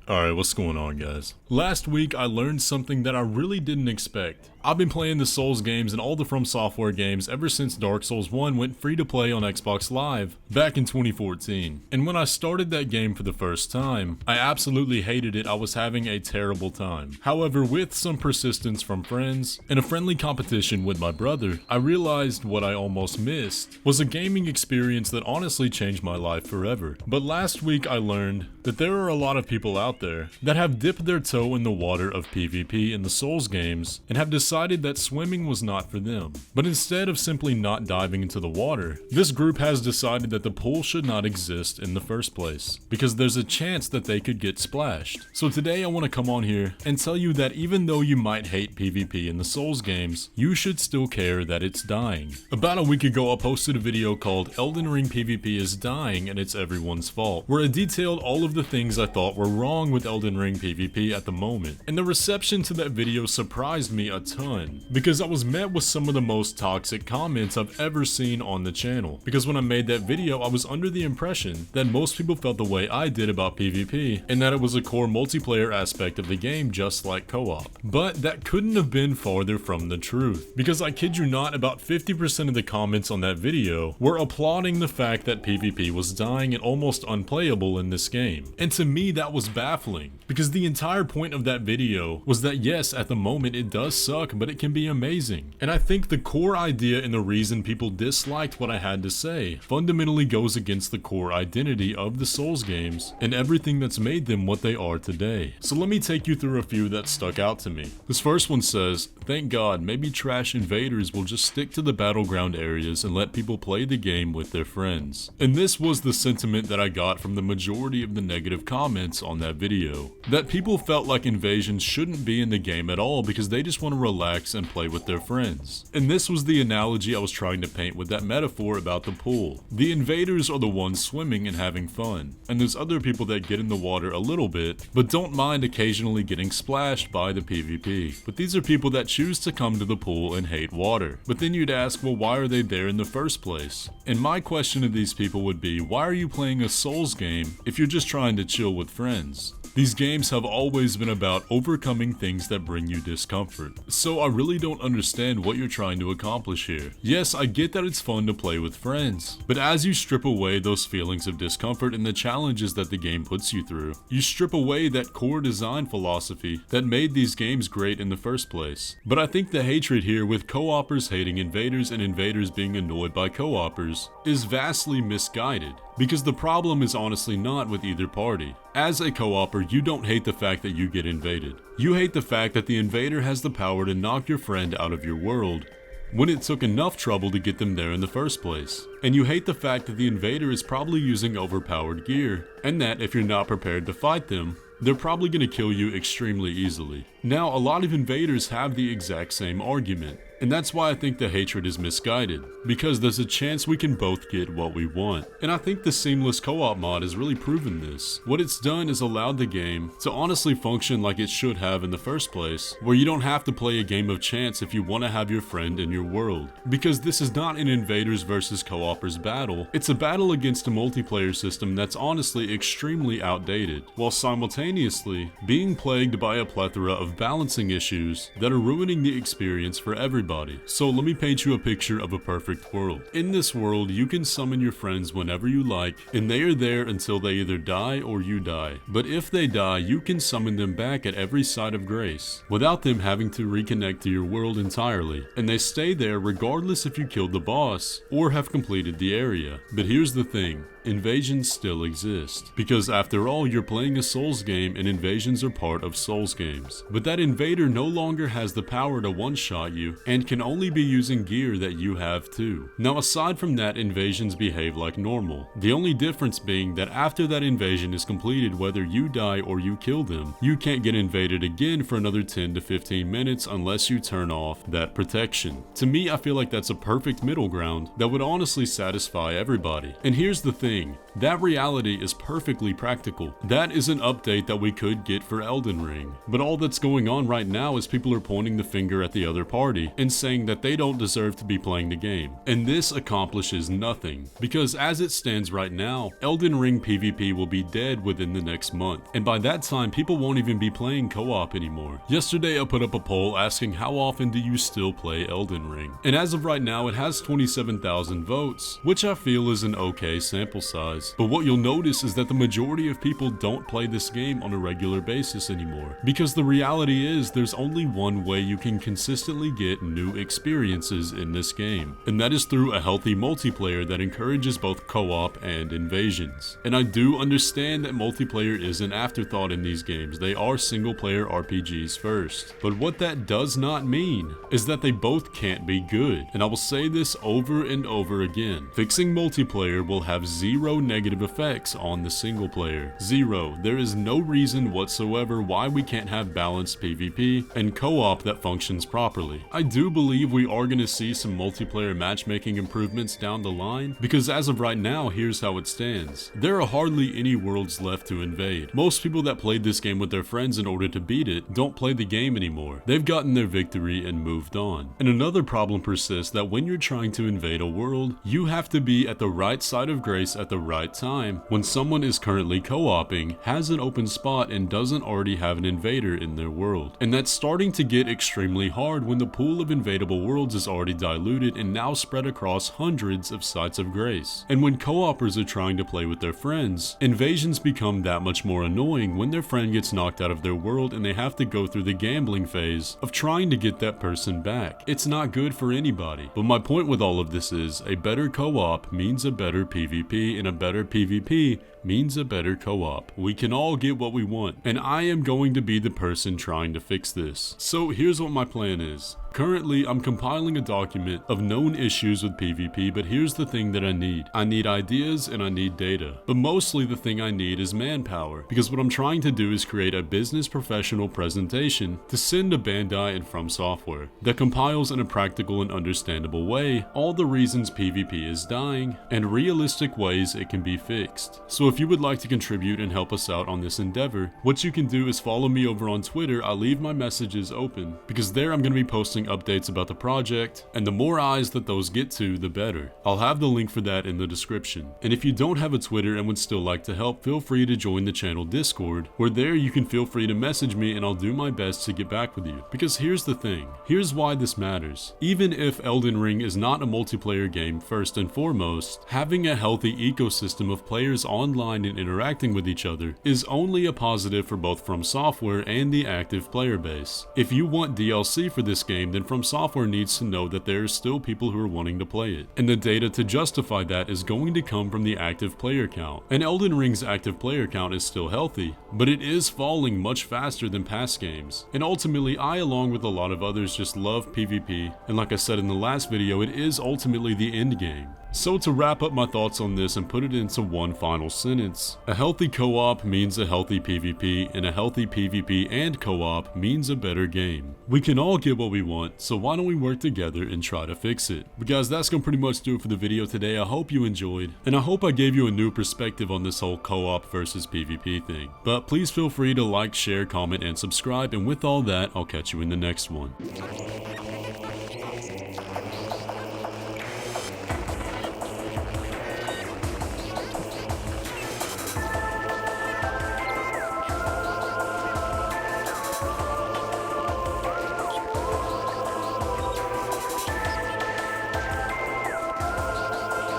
Alright, what's going on, guys? Last week I learned something that I really didn't expect. I've been playing the Souls games and all the FromSoftware games ever since Dark Souls 1 went free to play on Xbox Live back in 2014. And when I started that game for the first time, I absolutely hated it. I was having a terrible time. However, with some persistence from friends and a friendly competition with my brother, I realized what I almost missed was a gaming experience that honestly changed my life forever. But last week I learned that there are a lot of people out there that have dipped their toe in the water of PvP in the Souls games and have decided that swimming was not for them. But instead of simply not diving into the water, this group has decided that the pool should not exist in the first place because there's a chance that they could get splashed. So today I want to come on here and tell you that even though you might hate PvP in the Souls games, you should still care that it's dying. About a week ago I posted a video called Elden Ring PvP is dying and it's everyone's fault, where I detailed all of the things I thought were wrong with Elden Ring PvP at the moment. And the reception to that video surprised me a ton, because I was met with some of the most toxic comments I've ever seen on the channel. Because when I made that video, I was under the impression that most people felt the way I did about PvP, and that it was a core multiplayer aspect of the game just like co-op. But that couldn't have been farther from the truth, because I kid you not, about 50% of the comments on that video were applauding the fact that PvP was dying and almost unplayable in this game. And to me that was baffling, because the entire point of that video was that yes, at the moment it does suck, but it can be amazing. And I think the core idea and the reason people disliked what I had to say fundamentally goes against the core identity of the Souls games and everything that's made them what they are today. So let me take you through a few that stuck out to me. This first one says, "Thank God, maybe trash invaders will just stick to the battleground areas and let people play the game with their friends." And this was the sentiment that I got from the majority of the negative comments on that video. That people felt like invasions shouldn't be in the game at all because they just want to relax and play with their friends. And this was the analogy I was trying to paint with that metaphor about the pool. The invaders are the ones swimming and having fun, and there's other people that get in the water a little bit, but don't mind occasionally getting splashed by the PvP. But these are people that choose to come to the pool and hate water. But then you'd ask, well, why are they there in the first place? And my question to these people would be, why are you playing a Souls game if you're just trying to chill with friends? These games have always been about overcoming things that bring you discomfort. So I really don't understand what you're trying to accomplish here. Yes, I get that it's fun to play with friends, but as you strip away those feelings of discomfort and the challenges that the game puts you through, you strip away that core design philosophy that made these games great in the first place. But I think the hatred here with co-opers hating invaders and invaders being annoyed by co-opers is vastly misguided, because the problem is honestly not with either party. As a co-opper, you don't hate the fact that you get invaded. You hate the fact that the invader has the power to knock your friend out of your world when it took enough trouble to get them there in the first place. And you hate the fact that the invader is probably using overpowered gear, and that if you're not prepared to fight them, they're probably going to kill you extremely easily. Now, a lot of invaders have the exact same argument, and that's why I think the hatred is misguided, because there's a chance we can both get what we want. And I think the seamless co-op mod has really proven this. What it's done is allowed the game to honestly function like it should have in the first place, where you don't have to play a game of chance if you want to have your friend in your world. Because this is not an invaders versus co-opers battle, it's a battle against a multiplayer system that's honestly extremely outdated, while simultaneously being plagued by a plethora of balancing issues that are ruining the experience for everybody. So let me paint you a picture of a perfect world. In this world, you can summon your friends whenever you like, and they are there until they either die or you die. But if they die, you can summon them back at every site of grace, without them having to reconnect to your world entirely. And they stay there regardless if you killed the boss or have completed the area. But here's the thing. Invasions still exist, because after all, you're playing a Souls game and invasions are part of Souls games. But that invader no longer has the power to one-shot you and can only be using gear that you have too. Now, aside from that, invasions behave like normal. The only difference being that after that invasion is completed, whether you die or you kill them, you can't get invaded again for another 10 to 15 minutes unless you turn off that protection. To me, I feel like that's a perfect middle ground that would honestly satisfy everybody. And here's the thing. That reality is perfectly practical. That is an update that we could get for Elden Ring. But all that's going on right now is people are pointing the finger at the other party and saying that they don't deserve to be playing the game. And this accomplishes nothing, because as it stands right now, Elden Ring PvP will be dead within the next month. And by that time, people won't even be playing co-op anymore. Yesterday, I put up a poll asking how often do you still play Elden Ring? And as of right now, it has 27,000 votes, which I feel is an okay sample size. But what you'll notice is that the majority of people don't play this game on a regular basis anymore. Because the reality is there's only one way you can consistently get new experiences in this game, and that is through a healthy multiplayer that encourages both co-op and invasions. And I do understand that multiplayer is an afterthought in these games. They are single-player RPGs first. But what that does not mean is that they both can't be good. And I will say this over and over again. Fixing multiplayer will have zero negative effects on the single player. Zero. There is no reason whatsoever why we can't have balanced PvP and co-op that functions properly. I do believe we are going to see some multiplayer matchmaking improvements down the line, because as of right now, here's how it stands. There are hardly any worlds left to invade. Most people that played this game with their friends in order to beat it don't play the game anymore. They've gotten their victory and moved on. And another problem persists, that when you're trying to invade a world, you have to be at the right side of grace at the right time when someone is currently co-oping, has an open spot, and doesn't already have an invader in their world. And that's starting to get extremely hard when the pool of invadable worlds is already diluted and now spread across hundreds of sites of grace. And when co-opers are trying to play with their friends, invasions become that much more annoying when their friend gets knocked out of their world and they have to go through the gambling phase of trying to get that person back. It's not good for anybody. But my point with all of this is, a better co-op means a better PvP, and a better PvP means a better co-op. We can all get what we want, and I am going to be the person trying to fix this. So here's what my plan is. Currently, I'm compiling a document of known issues with PvP, but here's the thing that I need. I need ideas and I need data. But mostly the thing I need is manpower, because what I'm trying to do is create a business professional presentation to send to Bandai and FromSoftware that compiles in a practical and understandable way all the reasons PvP is dying and realistic ways it can be fixed. So if you would like to contribute and help us out on this endeavor, what you can do is follow me over on Twitter. I'll leave my messages open, because there I'm going to be posting updates about the project, and the more eyes that those get to, the better. I'll have the link for that in the description. And if you don't have a Twitter and would still like to help, feel free to join the channel Discord, where there you can feel free to message me and I'll do my best to get back with you. Because here's the thing. Here's why this matters. Even if Elden Ring is not a multiplayer game first and foremost, having a healthy ecosystem of players online and interacting with each other is only a positive for both FromSoftware and the active player base. If you want DLC for this game, then FromSoftware needs to know that there are still people who are wanting to play it. And the data to justify that is going to come from the active player count. And Elden Ring's active player count is still healthy, but it is falling much faster than past games. And ultimately, I, along with a lot of others, just love PvP. And like I said in the last video, it is ultimately the end game. So to wrap up my thoughts on this and put it into one final sentence, a healthy co-op means a healthy PvP, and a healthy PvP and co-op means a better game. We can all get what we want, so why don't we work together and try to fix it? But guys, that's gonna pretty much do it for the video today. I hope you enjoyed, and I hope I gave you a new perspective on this whole co-op versus PvP thing. But please feel free to like, share, comment, and subscribe, and with all that, I'll catch you in the next one.